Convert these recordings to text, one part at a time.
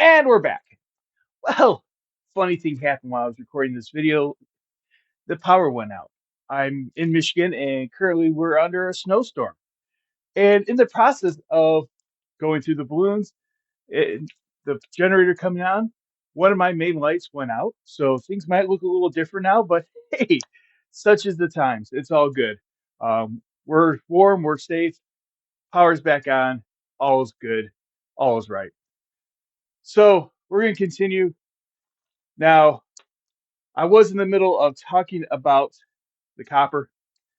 And we're back. Well, funny thing happened while I was recording this video. The power went out. I'm in Michigan and currently we're under a snowstorm. And in the process of going through the balloons, it, the generator coming on, one of my main lights went out. So things might look a little different now, but hey, such is the times. It's all good. We're warm, we're safe, power's back on, all is good, all is right. So we're going to continue. Now, I was in the middle of talking about the copper.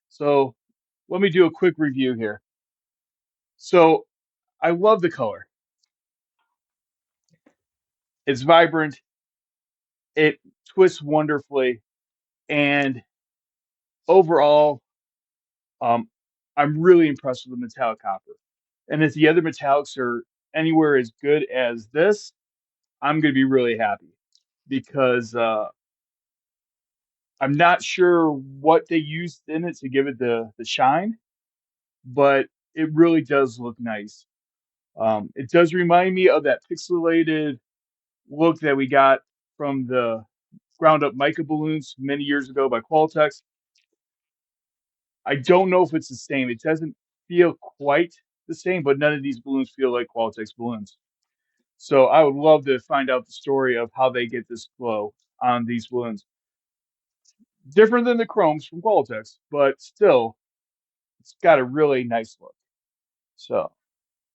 So let me do a quick review here. So I love the color. It's vibrant. It twists wonderfully. And overall, um, I'm really impressed with the metallic copper. And if the other metallics are anywhere as good as this, I'm going to be really happy because I'm not sure what they used in it to give it the shine, but it really does look nice. It does remind me of that pixelated look that we got from the ground up mica balloons many years ago by Qualtex. I don't know if it's the same. It doesn't feel quite the same, but none of these balloons feel like Qualtex balloons. So I would love to find out the story of how they get this glow on these balloons. Different than the chromes from Qualtex, but still, it's got a really nice look. So